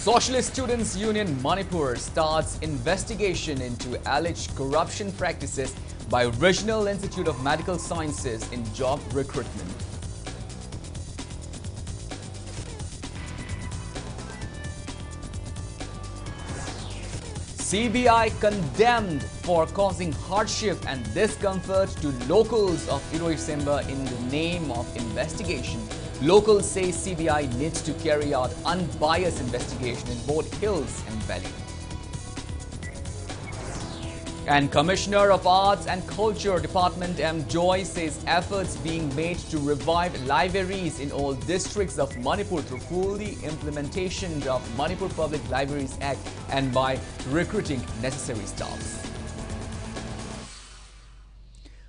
Socialist Students Union Manipur starts investigation into alleged corruption practices by Regional Institute of Medical Sciences in job recruitment. CBI condemned for causing hardship and discomfort to locals of Iroisemba in the name of investigation. Locals say CBI needs to carry out unbiased investigation in both hills and valley. And Commissioner of Arts and Culture Department M. Joy says efforts being made to revive libraries in all districts of Manipur through fully implementation of Manipur Public Libraries Act and by recruiting necessary staffs.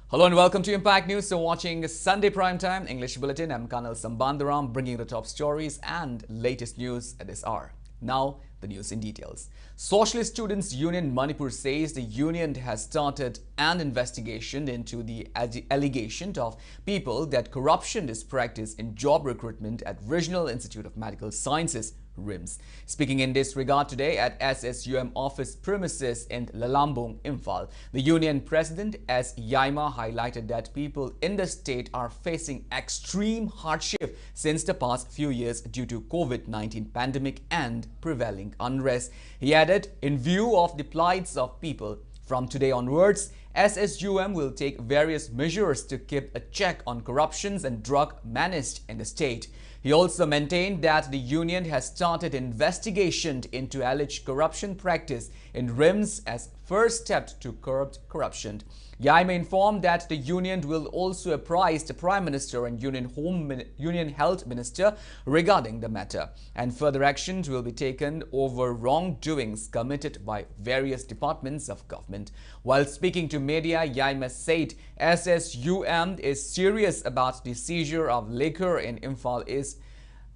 Hello and welcome to Impact News. So watching Sunday Primetime English Bulletin, I'm KANEL SHAMBANDURAM bringing the top stories and latest news at this hour. Now, the news in details. Socialist Students Union Manipur says the union has started an investigation into the allegation of people that corruption is practiced in job recruitment at Regional Institute of Medical Sciences, RIMS. Speaking in this regard today at SSUM office premises in Lalambung, Imphal, the union president S. Yaima highlighted that people in the state are facing extreme hardship since the past few years due to COVID-19 pandemic and prevailing unrest. He added, in view of the plights of people, from today onwards, SSUM will take various measures to keep a check on corruptions and drug menace in the state. He also maintained that the union has started investigation into alleged corruption practice in RIMS as first step to curb corruption. Yaima informed that the union will also apprise the Prime Minister and Union Health Minister regarding the matter, and further actions will be taken over wrongdoings committed by various departments of government. While speaking to media, Yaima said SSUM is serious about the seizure of liquor in Imphal is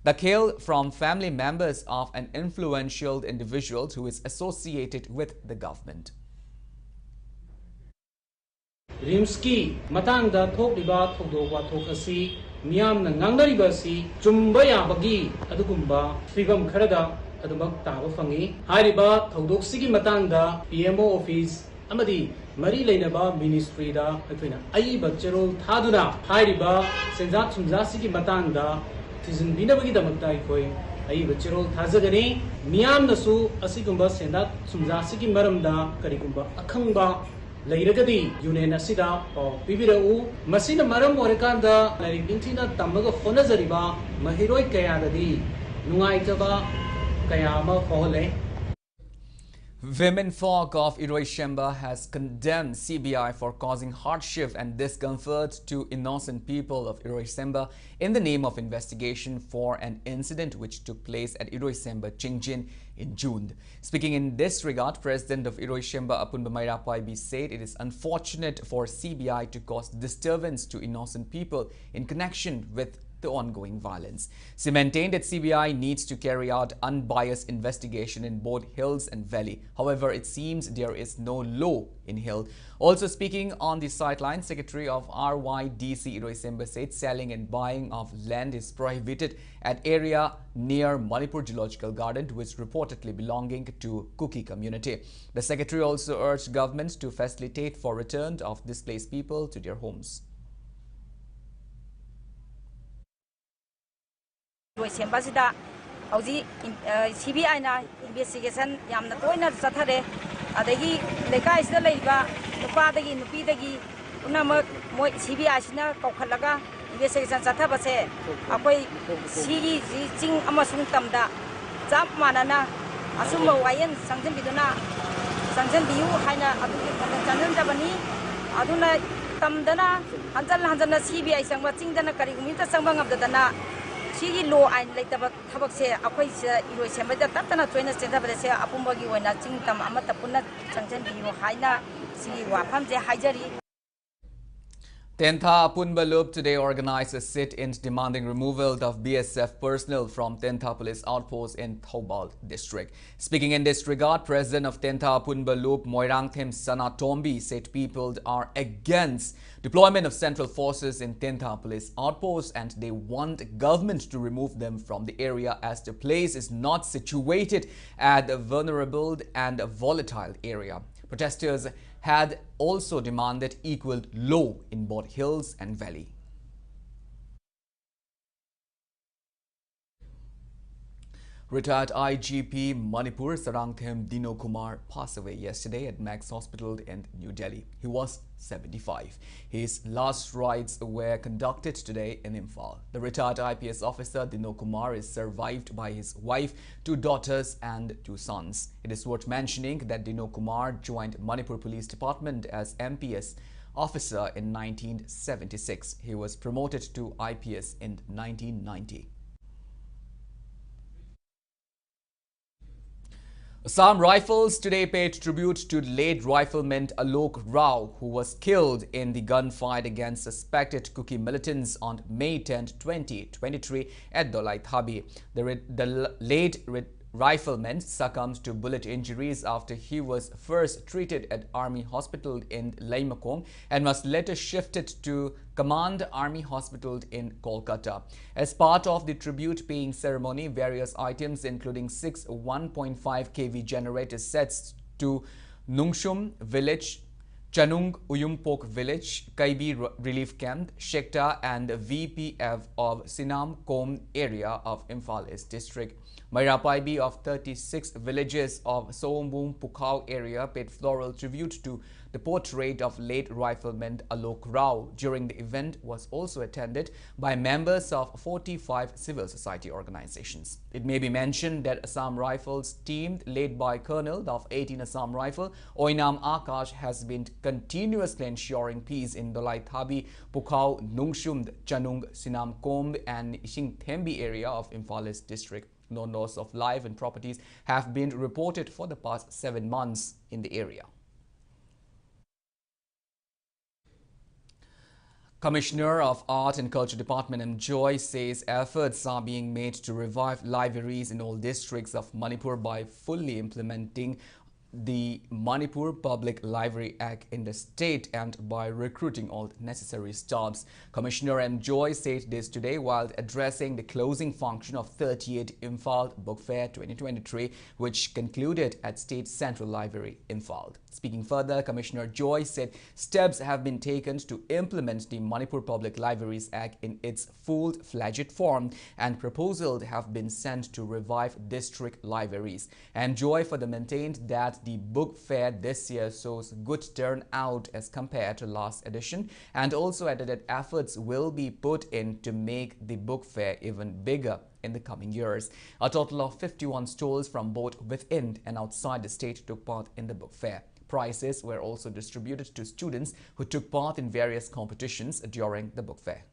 the kill from family members of an influential individual who is associated with the government. Rimski matangda thokliba thokdowa thokasi miyamna ngangnaribasi chumbaya bagi adugumba figam kharada adubak taba fangi hariba thodoksigii matangda PMO office amadi mari leinaba ministry da aithoina aiba cherol thaduna hariba senja chumjasigi matangda tizin binabagi damakta ikoi aiba cherol thajagani miyamnasu asigumba senja chumjasigi maramda karigumba akhangba Lairagadi, Union Asida, or Bibirau, Masina Maram Morakanda, Laribintina Tamaga Honazariba, Mahiroi Kayagadi, Nuaitaba, Kayama Hole. Women folk of Iroisemba has condemned CBI for causing hardship and discomfort to innocent people of Iroisemba in the name of investigation for an incident which took place at Iroisemba, Chingjin in June. Speaking in this regard, President of Iroisemba Apunbamaira Paibi said it is unfortunate for CBI to cause disturbance to innocent people in connection with the ongoing violence. She maintained that CBI needs to carry out unbiased investigation in both hills and valley. However, it seems there is no law in hill. Also speaking on the sideline, Secretary of RYDC Iroisemba said selling and buying of land is prohibited at area near Manipur Zoological Garden, which is reportedly belonging to Kuki community. The Secretary also urged governments to facilitate for return of displaced people to their homes. Sembasida, Auzi, CBI na investigation yamna toina sathare, adagi leka is the labor, the father in the Pidagi, Unama CBI sina Kokalaga, investigation satabase, Akway Sigi Jing Amasung Tamda, Zap Manana, Asumba Wayan, Sanjan Biduna, Sanjan Diu, Hina, Sanjan Tabani, Aduna Tamdana, Hanzana CBI Sangating Dana Karigumita Sambang of the Dana. Sigi law and like the Tabak say, Akway Iroisemba, the Tatana trainer center, but they say Apumbagi when I think Tam Amatapuna, Sanjan, Haina, see Wapam, the Hajari. Tentha Apunba Loop today organized a sit-in demanding removal of BSF personnel from Tentha Police Outpost in Thoubal district. Speaking in this regard, President of Tentha Apunba Loop, Moirangthem Sanatombi, said people are against deployment of central forces in Tentha Police Outpost and they want government to remove them from the area as the place is not situated at a vulnerable and volatile area. Protesters had also demanded equal law in both hills and valley. Retired IGP Manipur Sarangthem Dino Kumar passed away yesterday at Max Hospital in New Delhi. He was 75. His last rites were conducted today in Imphal. The retired IPS officer Dino Kumar is survived by his wife, 2 daughters and 2 sons. It is worth mentioning that Dino Kumar joined Manipur Police Department as MPS officer in 1976. He was promoted to IPS in 1990. Assam Rifles today paid tribute to late rifleman Alok Rao, who was killed in the gunfight against suspected Kuki militants on May 10, 2023 at Dolai Thabi. The late rifleman succumbed to bullet injuries after he was first treated at Army Hospital in Laimakong and was later shifted to Command Army Hospital in Kolkata. As part of the tribute-paying ceremony, various items including 6 1.5 kV generator sets to Nungshum village, Chanung Uyumpok village, Kaibi relief camp, Shekta and VPF of Sinam Kom area of Imphal East district. Mairapaibi of 36 villages of Sombung Pukhao area paid floral tribute to the portrait of late rifleman Alok Rao. During the event was also attended by members of 45 civil society organizations. It may be mentioned that Assam Rifles team led by Colonel of 18 Assam Rifle Oinam Akash has been continuously ensuring peace in Dolai Thabi, Pukhao, Nungshum, Chanung, Sinam Komb and Ishing Thembi area of Imphal East district. No loss of life and properties have been reported for the past 7 months in the area. Commissioner of Art and Culture Department M. Joy says efforts are being made to revive libraries in all districts of Manipur by fully implementing the Manipur Public Library Act in the state and by recruiting all necessary staffs. Commissioner M. Joy said this today while addressing the closing function of 38 Imphal Book Fair 2023, which concluded at State Central Library, Imphal. Speaking further, Commissioner Joy said steps have been taken to implement the Manipur Public Libraries Act in its full-fledged form and proposals have been sent to revive district libraries. And Joy further maintained that the book fair this year shows good turnout as compared to last edition and also added that efforts will be put in to make the book fair even bigger in the coming years. A total of 51 stalls from both within and outside the state took part in the book fair. Prizes were also distributed to students who took part in various competitions during the book fair.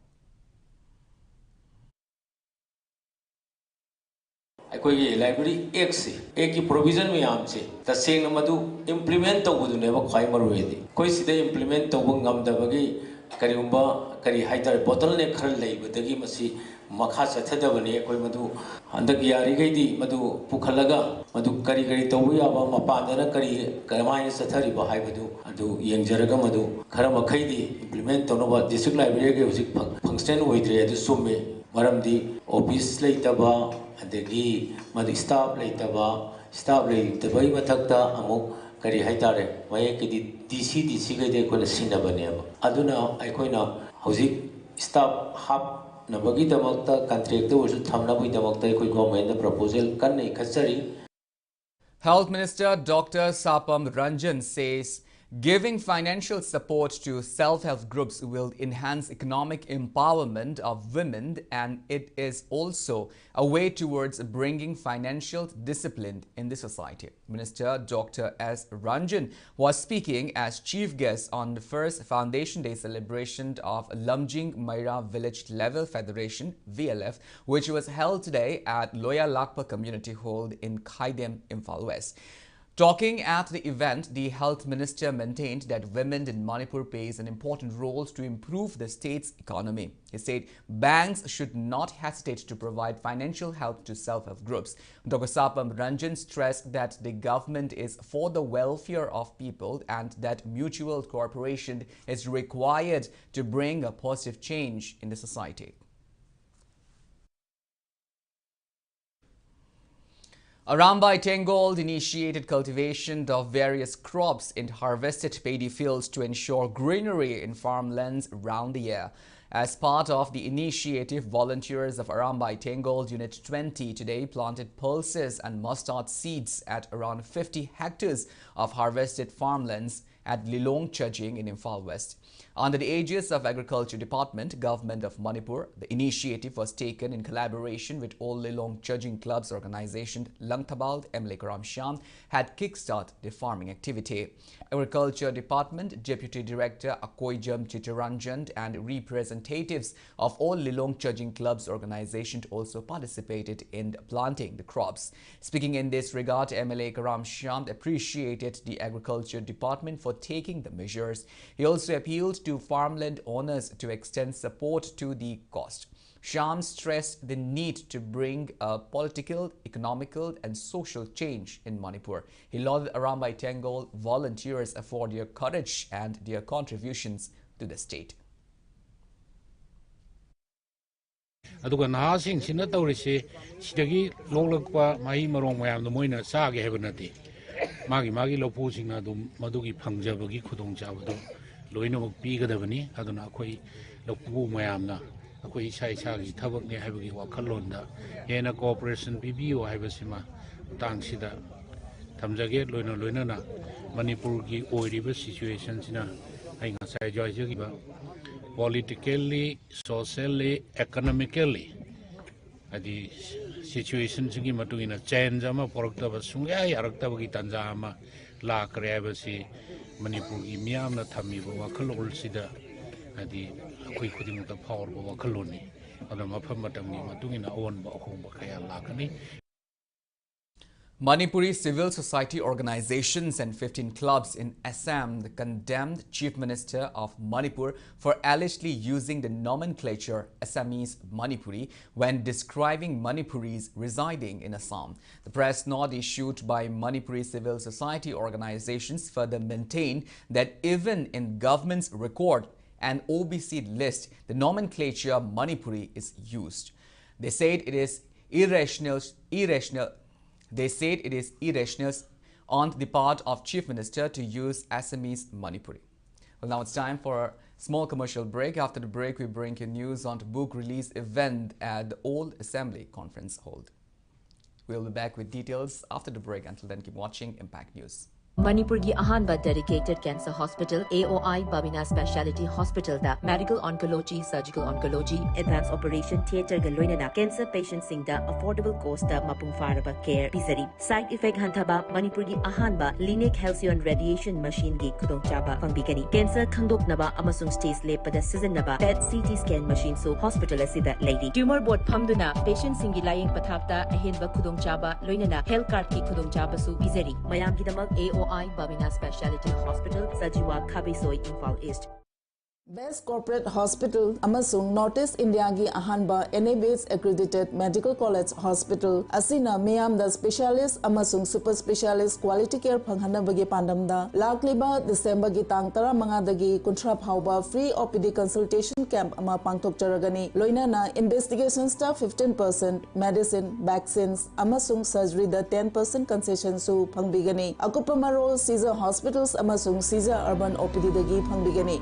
अखोई library एक से एक की provision में आम से तसेंग मधु implement तौबुदुने बखाई मरुएदी कोई सीधे इम्प्लीमेंट तौबु ngam करिगुंबा करि हाइदर बोतल ने खर लेबदगी मसी मखा चथदबने अखोई मधु हंदक यारी गईदी मधु पुखलगा मधु करि करि तौबु याबा मपादना करि करमाय चथरि बहाय मधु अदु यंगजरगा मधु खर मखैदी इम्प्लीमेंट तौनबा डिस्ट्रिक्ट लाइब्रेरी के हुजिक फंक्शन होइद्रे अदु सुमे मरमदी ऑफिस लेतबा अदगी मधु स्टाफ लेतबई मथक्ता अमुक करी हाइतारे मये किदी डीसी गदे कोन सिनबनेब अदुना अखोइना हौजिक स्टाफ हाफ नबगी दमक्ता कॉन्ट्रैक्ट वर्ष थमनबई दमक्ता अखोइ गवर्नमेंट प्रपोजल कन्ने खचरी. Health Minister Dr. Sapam Ranjan says giving financial support to self-help groups will enhance economic empowerment of women and it is also a way towards bringing financial discipline in the society. Minister Dr. S. Ranjan was speaking as chief guest on the first Foundation Day celebration of Lumjing Maira Village Level Federation VLF, which was held today at Loya Lakpa Community Hall in Khaidem, Imphal West. Talking at the event, the health minister maintained that women in Manipur plays an important role to improve the state's economy. He said banks should not hesitate to provide financial help to self-help groups. Dr. Sapam Ranjan stressed that the government is for the welfare of people and that mutual cooperation is required to bring a positive change in the society. Arambai Tengold initiated cultivation of various crops in harvested paddy fields to ensure greenery in farmlands around the year. As part of the initiative, volunteers of Arambai Tengold Unit 20 today planted pulses and mustard seeds at around 50 hectares of harvested farmlands at Lilong Chajing in Imphal West. Under the aegis of Agriculture Department, Government of Manipur, the initiative was taken in collaboration with all Lilong Chajing Clubs organization. Langtabald MLA Karam Sham had kickstarted the farming activity. Agriculture Department Deputy Director Akoijam Chitranjan and representatives of all Lilong Chajing Clubs organization also participated in planting the crops. Speaking in this regard, MLA Karam Sham appreciated the Agriculture Department for taking the measures. He also appealed to farmland owners to extend support to the cost. Sham stressed the need to bring a political, economical and social change in Manipur. He lauded Arambai Tengold volunteers for their courage and their contributions to the state. aduga nahasing sina tawrisi sidagi loglakpa mai marong mayam moina saage hebanati magi lopu singna dum madugi phangjabagi khudong chabado loina mok pigadabani aduna akhoi lopu mayamna akhoi sai sagi thabak ne haibagi wakhalonda hena cooperation pbo haibasima tangsida thamjage loina na manipur gi oiriba situation sina ai ngasai joyjagi ba politically, socially, economically, the situation singi matungina change ama porokta basunga yarakta bagi tanja ama la kreabasi Manipur gi miam na thami ba wakhalol sida adi akoi khuding ta power ba wakhaloni ada mafam matamni matungina on ba hong ba kaya lakani. Manipuri civil society organizations and 15 clubs in Assam condemned Chief Minister of Manipur for allegedly using the nomenclature Assamese Manipuri when describing Manipuris residing in Assam. The press note issued by Manipuri civil society organizations further maintained that even in government's record and OBC list, the nomenclature Manipuri is used. They said it is irrational on the part of Chief Minister to use Assamese Manipuri. Well, now it's time for a small commercial break. After the break, we bring you news on the book release event at the Old Assembly Conference Hall. We'll be back with details after the break. Until then, keep watching Impact News. Manipur gi ahanba dedicated cancer hospital AOI Babina Speciality Hospital da medical oncology, surgical oncology, advanced operation theater ga loinana cancer patients sing da affordable cost da mapung faraba care pisari side effect hantaba Manipur gi ahanba Lineage Halcyon radiation machine gi khudong chaba pangbigani cancer khangdoknaba amasung stage lepada siznaba PET CT scan machine so hospital asida lady tumor board phamduna patient sing gi layeng pathakta ahenba khudong chaba loinana health card ki khudong chaba su pisari mayam gi damak AOI Babina Speciality Hospital, Sajiwa Khabisoi, Imphal East. Best Corporate Hospital amasung Northeast India gi ahanba NABS accredited Medical College Hospital asina miyam da specialist amasung super specialist quality care phanghana bagi pandamda lakliba December gi tang 15 dagi kunthra phauba free OPD consultation camp ama pangthok charagani loina na investigation staff 15%, medicine, vaccines amasung surgery da 10% concession su phangbigani akupama role Caesar Hospitals amasung Caesar Urban OPD dagi phangbigani.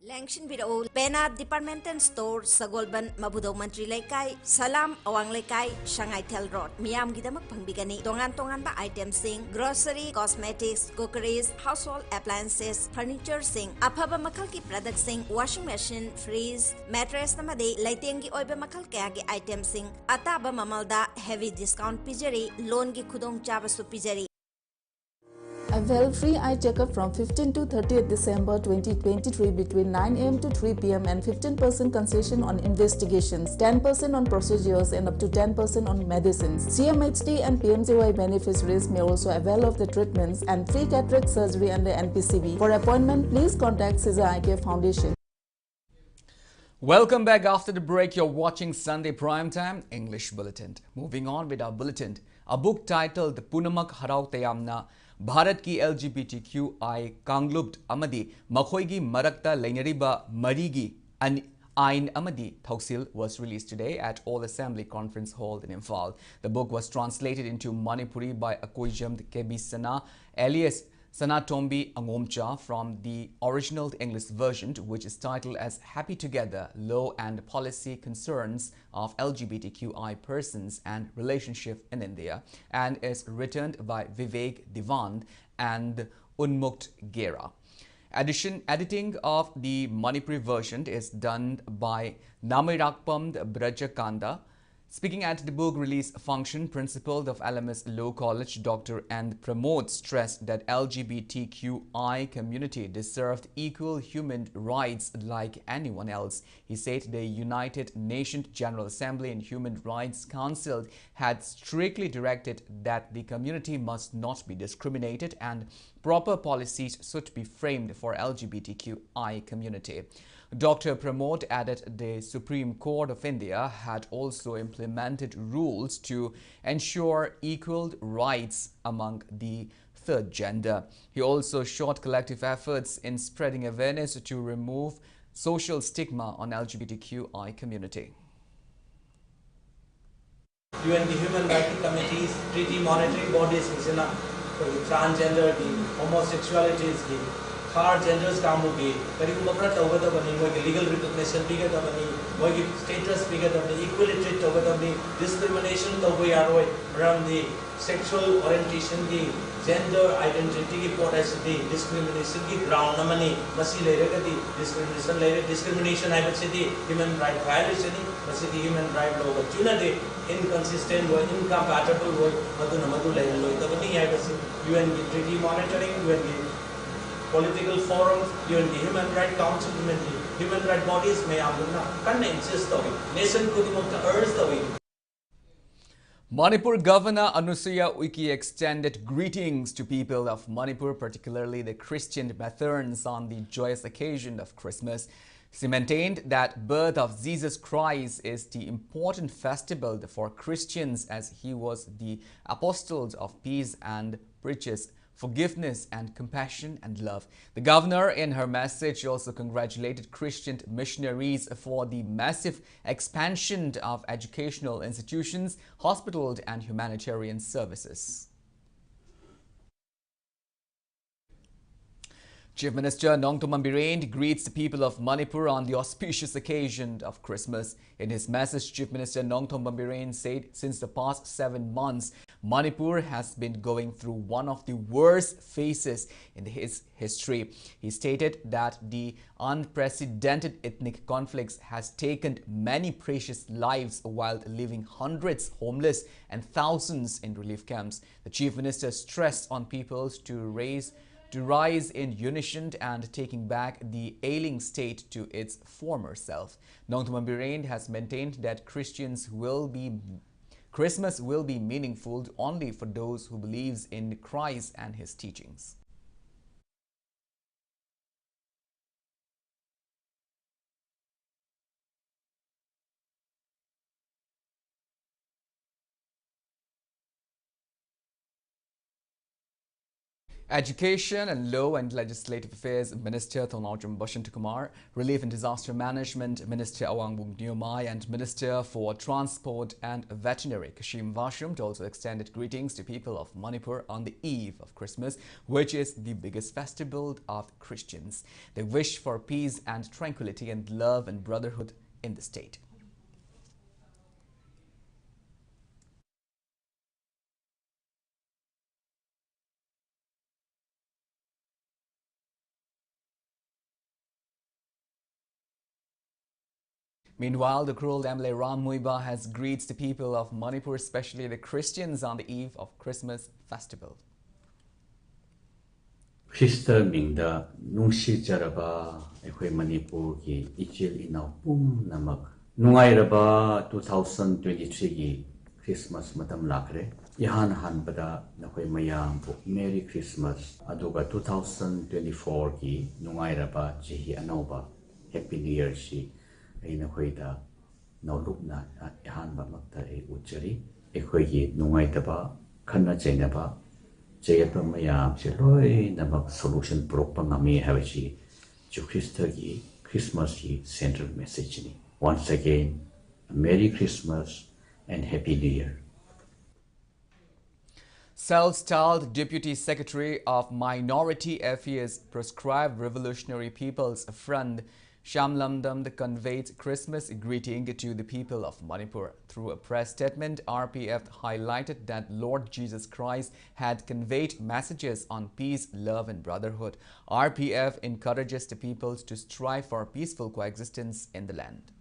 Langshin Biro, Pena Departmental Store, Sagolban, Mabudo Mantri Laikai, Salam, Awang Laikai, Shanghai Tel Road, Miam Gidamak Pangbigani, Tongan ba items sing, grocery, cosmetics, cookeries, household appliances, furniture sing, Apaba Makalki product sing, washing machine, freeze, mattress namade, Laitengi Oiba Makal Kayagi items sing, Ataba Mamalda, heavy discount pijari, loan gi Kudong Javasu pijari. Avail free eye checkup from 15 to 30th December 2023 between 9 am to 3 pm and 15% concession on investigations, 10% on procedures and up to 10% on medicines. CMHT and PMJY beneficiaries may also avail of the treatments and free cataract surgery under NPCB. For appointment, please contact Caesar Eye Care Foundation. Welcome back after the break. You're watching Sunday Primetime English Bulletin. Moving on with our bulletin. A book titled Punamak Harau Tayamna Bharat ki LGBTQI Kanglub Amadi Makhoigi Marakta Lainariba Marigi and Ain Amadi Thausil was released today at All Assembly Conference Hall in Imphal. The book was translated into Manipuri by Akoijam Kebisana alias Sanatombi Angomcha from the original English version, which is titled as Happy Together, Law and Policy Concerns of LGBTQI Persons and Relationship in India, and is written by Vivek Divand and Unmukt Gera. Editing of the Manipuri version is done by Namirakpam Brajakanda. Speaking at the book release function, Principal of LMS Law College, Dr. and Pramod stressed that LGBTQI community deserved equal human rights like anyone else. He said the United Nations General Assembly and Human Rights Council had strictly directed that the community must not be discriminated and proper policies should be framed for LGBTQI community. Dr. Pramod added the Supreme Court of India had also implemented rules to ensure equal rights among the third gender. He also showed collective efforts in spreading awareness to remove social stigma on LGBTQI community. UN Human Rights Committees, treaty monitoring bodies, transgender, homosexuality, third genders kamugi, karigumapra tawgadabani, moigi legal recognition pigadabani, moigi status pigadabani, equally treat tawgadabani, discrimination tawgayaroi around the sexual orientation ki gender identity ki potentiality discrimination ki ground namani masi leregadi discrimination habitsidi human right violation masi human right law chuna de inconsistent or incompatible or madu level tabani habisi UN treaty monitoring UN political forums, UN Human Rights Council, human rights bodies may insist nation urge. Manipur Governor Anusuya Uiki extended greetings to people of Manipur, particularly the Christian Methodans, on the joyous occasion of Christmas. She maintained that birth of Jesus Christ is the important festival for Christians, as he was the apostle of peace and preaches forgiveness and compassion and love. The governor, in her message, also congratulated Christian missionaries for the massive expansion of educational institutions, hospitals, and humanitarian services. Chief Minister Nongthombam Bireen greets the people of Manipur on the auspicious occasion of Christmas. In his message, Chief Minister Nongthombam Bireen said since the past 7 months, Manipur has been going through one of the worst phases in his history. He stated that the unprecedented ethnic conflicts has taken many precious lives while leaving hundreds homeless and thousands in relief camps. The Chief Minister stressed on people to rise in unison and taking back the ailing state to its former self. Nongthombam Bireen has maintained that Christmas will be meaningful only for those who believes in Christ and his teachings. Education and Law and Legislative Affairs Minister Thonawjam Bashantakumar, Relief and Disaster Management Minister Awangbung Nyomai, and Minister for Transport and Veterinary Kashim Vashum also extended greetings to people of Manipur on the eve of Christmas, which is the biggest festival of Christians. They wish for peace and tranquility and love and brotherhood in the state. Meanwhile, the cruel MLA Ram Muiba has greeted the people of Manipur, especially the Christians, on the eve of Christmas festival. Crystal Mingda Nungshi Jaraba Ekwe Manipur ki Ichil Inau Pum Namak Nungairaba 2023 ki Christmas Matam Lakre Ihan Hanbada Nakwe Mayam Merry Christmas Aduga 2024 ki Nungairaba Jihi Anoba Happy New Year shi Nakwe Naulupna Ihan Bamakta E Uchari Ekwe ki Nungaitaba Kana Jainaba Jayapa Mayam Chiloi Namak solution propangami Havachi Chukristagi Christmas central message. Once again, Merry Christmas and Happy New Year. Self-styled Deputy Secretary of Minority Affairs Proscribed Revolutionary People's Front SHAMBANDURAM conveyed Christmas greeting to the people of Manipur. Through a press statement, RPF highlighted that Lord Jesus Christ had conveyed messages on peace, love and brotherhood. RPF encourages the peoples to strive for peaceful coexistence in the land.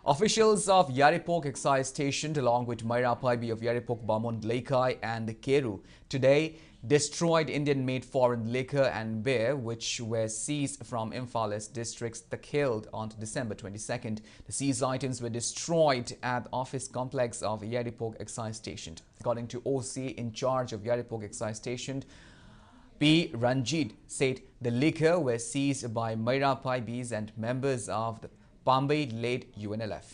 Officials of Yaripok Excise Station along with Maira Paibi of Yaripok Bamon Laikai and Keru today destroyed Indian-made foreign liquor and beer which were seized from Imphal's district's Takheld on December 22nd. The seized items were destroyed at the office complex of Yaripok Excise Station. According to OC in charge of Yaripok Excise Station, P. Ranjit said the liquor were seized by Maira Paibis and members of the Pambay-led UNLF.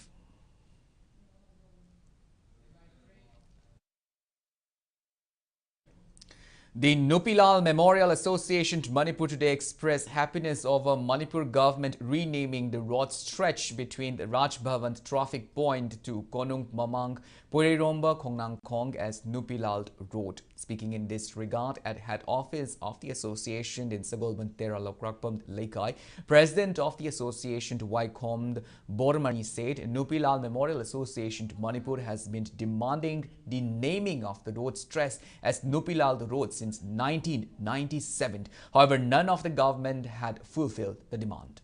The Nupilal Memorial Association to Manipur today expressed happiness over Manipur government renaming the road stretch between the Raj Bhavan traffic point to Konung Mamang Puriromba Khongnang Khong as Nupilal Road. Speaking in this regard at head office of the association in Sagolban Tera Lokrakpam Laikai, President of the association Waikomd Bormani said Nupilal Memorial Association to Manipur has been demanding the naming of the road stretch as Nupilal Road since 1997. However, none of the government had fulfilled the demand.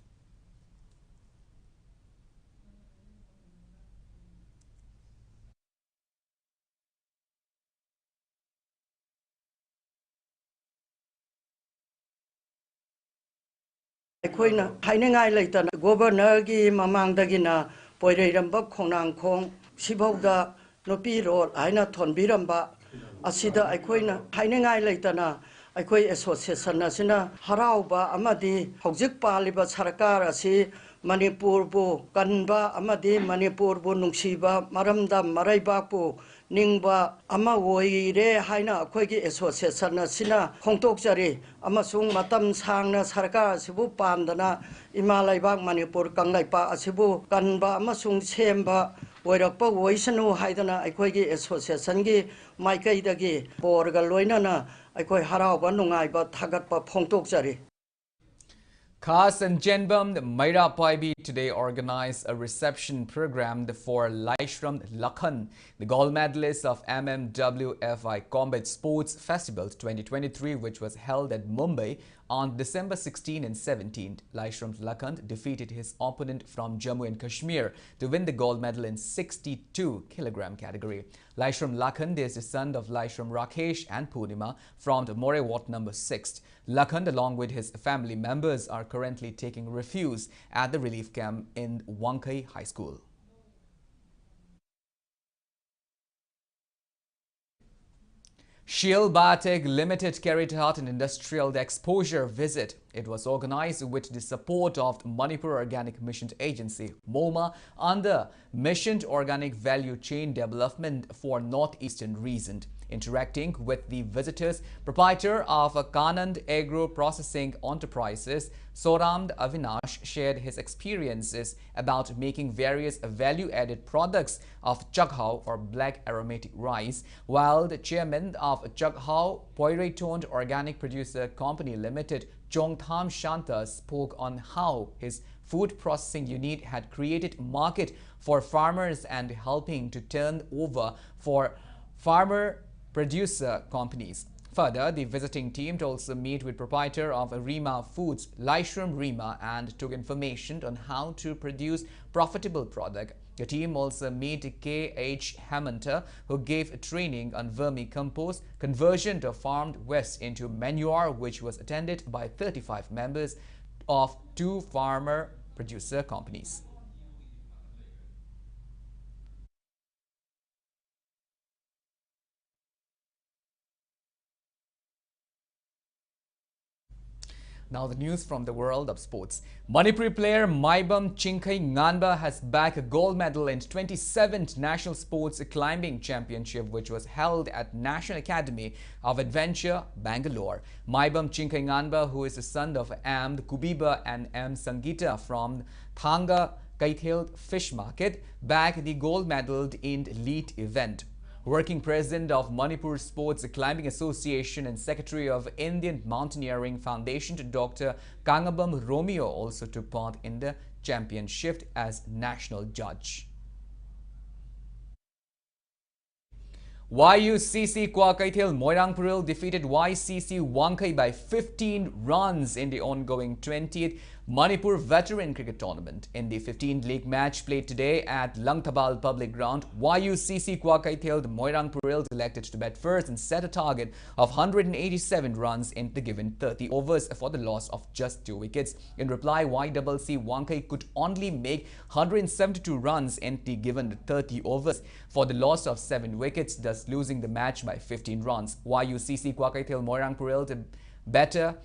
ꯑꯩꯈꯣꯏꯅ ꯍꯥꯏꯅꯤꯡꯉꯥꯏ ꯂꯩꯇꯅ ꯒꯣꯕꯔꯅꯔꯒꯤ ꯃꯃꯥꯡꯗꯒꯤꯅ ꯄꯣꯏꯔꯩꯔꯝꯕ ꯈꯣꯡꯅꯥꯡꯈꯣꯡ ꯁꯤꯐꯥꯎꯗ ꯅꯨꯄꯤ road ꯍꯥꯏꯅ ꯊꯣꯟꯕꯤꯔꯝꯕ ꯑꯁꯤꯗ ꯑꯩꯈꯣꯏꯅ ꯍꯥꯏꯅꯤꯡꯉꯥꯏ ꯂꯩꯇꯅ ꯑꯩꯈꯣꯏ ꯑꯦꯁꯣꯁꯤꯌꯦꯁꯟ ꯑꯁꯤꯅ ꯍꯔꯥꯎꯕ ꯑꯃꯗꯤ ꯍꯧꯖꯤꯛ ꯄꯥꯜꯂꯤꯕ ꯁꯔꯀꯥꯔ ꯑꯁꯤ ꯃꯅꯤꯄꯨꯔꯕꯨ ꯀꯟꯕ ꯑꯃꯗꯤ ꯃꯅꯤꯄꯨꯔꯕꯨ ꯅꯨꯡꯁꯤꯕ ꯃꯔꯝꯗ ꯃꯔꯩꯕꯥꯛꯄꯨ ꯅꯤꯡꯕ ꯑꯃ ꯑꯣꯏꯔꯦ ꯍꯥꯏꯅ ꯑꯩꯈꯣꯏꯒꯤ ꯑꯦꯁꯣꯁꯤꯌꯦꯁꯟ ꯑꯁꯤꯅ ꯐꯣꯡꯗꯣꯛꯆꯔꯤ ꯑꯃꯁꯨꯡ ꯃꯇꯝ ꯁꯥꯡꯅ ꯁꯔꯀꯥꯔ ꯑꯁꯤꯕꯨ ꯄꯥꯝꯗꯅ ꯏꯃꯥ ꯂꯩꯕꯥꯛ ꯃꯅꯤꯄꯨꯔ ꯀꯪꯂꯩꯄꯥꯛ ꯑꯁꯤꯕꯨ ꯀꯟꯕ ꯑꯃꯁꯨꯡ ꯁꯦꯝꯕ ꯑꯣꯏꯔꯛꯄ ꯑꯣꯏꯁꯅꯨ ꯍꯥꯏꯗꯅ ꯑꯩꯈꯣꯏꯒꯤ ꯑꯦꯁꯣꯁꯤꯌꯦꯁꯟꯒꯤ ꯃꯥꯏꯀꯩꯗꯒꯤ ꯕꯣꯔꯒ ꯂꯣꯏꯅꯅ ꯑꯩꯈꯣꯏ ꯍꯔꯥꯎꯕ ꯅꯨꯡꯉꯥꯏꯕ ꯊꯥꯒꯠꯄ ꯐꯣꯡꯗꯣꯛꯆꯔꯤ. Khas and Jenbam, Maira Paibi today organized a reception program for Laishram Lakhan, the gold medalist of MMWFI Combat Sports Festival 2023, which was held at Mumbai on December 16 and 17. Laishram Lakhan defeated his opponent from Jammu and Kashmir to win the gold medal in 62 kg category. Laishram Lakhan is the son of Laishram Rakesh and Purnima from the More Ward number 6. Lakhan, along with his family members, are currently taking refuge at the relief camp in Wankai High School. Shiel Biotech Limited carried out an industrial exposure visit. It was organized with the support of Manipur Organic Mission Agency, MOMA, under Mission Organic Value Chain Development for Northeastern Region. Interacting with the visitors, proprietor of KANEL Agro Processing Enterprises, Soramd Avinash, shared his experiences about making various value-added products of Chaghao or black aromatic rice, while the chairman of Chaghao Poiretoned Organic Producer Company Limited, Chongtham Shanta, spoke on how his food processing unit had created market for farmers and helping to turn over for farmer-producer companies. Further, the visiting team also meet with proprietor of Rima Foods, Laishram Rima, and took information on how to produce profitable product. The team also meet K.H. Hamanta, who gave training on vermicompost conversion to farmed waste into manure, which was attended by 35 members of 2 farmer-producer companies. Now the news from the world of sports. Manipuri player Maibam Chinkai Nganba has bagged a gold medal in 27th National Sports Climbing Championship, which was held at National Academy of Adventure, Bangalore. Maibam Chinkai Nganba, who is the son of M. Kubiba and M. Sangita from Thanga Kaithil Fish Market, bagged the gold medal in the elite event. Working President of Manipur Sports Climbing Association and Secretary of Indian Mountaineering Foundation, Dr. Kangabam Romeo, also took part in the championship as national judge. YUCC Kwakaithil Moirangpuril defeated YCC Wangkai by 15 runs in the ongoing 20th Manipur Veteran Cricket Tournament. In the 15th league match played today at Langtabal Public Ground, YUCC Kwakaithil Moirangpuril elected to bat first and set a target of 187 runs in the given 30 overs for the loss of just 2 wickets. In reply, YCC Wangkai could only make 172 runs in the given 30 overs for the loss of 7 wickets, thus losing the match by 15 runs. YUCC Kwakaithil Moirangpuril batter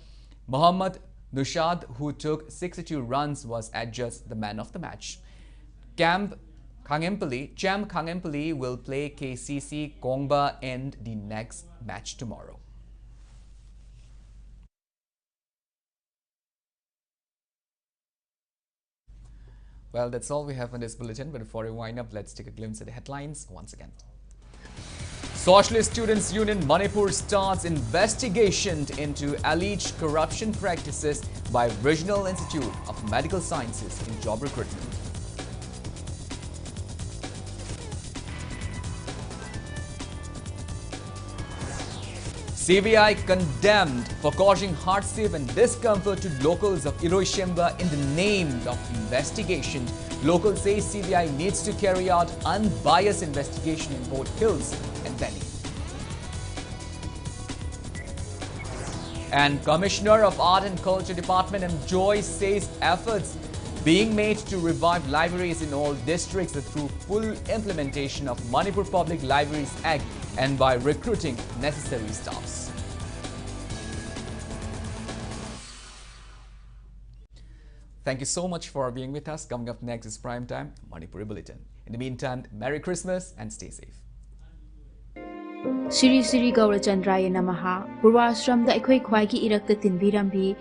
Mohammad Nushad, who took 62 runs, was adjudged the man of the match. Cham Kangempally will play KCC Kongba in the next match tomorrow. Well, that's all we have on this bulletin, but before we wind up, let's take a glimpse at the headlines once again. Socialist Students' Union Manipur starts investigation into alleged corruption practices by Regional Institute of Medical Sciences in job recruitment. CBI condemned for causing hardship and discomfort to locals of Iroishemba in the name of investigation. Locals say CBI needs to carry out unbiased investigation in both Hills and Delhi. And Commissioner of Art and Culture Department M. Joy says efforts being made to revive libraries in all districts through full implementation of Manipur Public Libraries Act and by recruiting necessary staffs. Thank you so much for being with us. Coming up next is Prime Time, Manipuri Bulletin. In the meantime, Merry Christmas and stay safe. Shri Shri Gaurachandraya Namaha. Purvashram da ikhoi khwai ki irak ta tinbirambi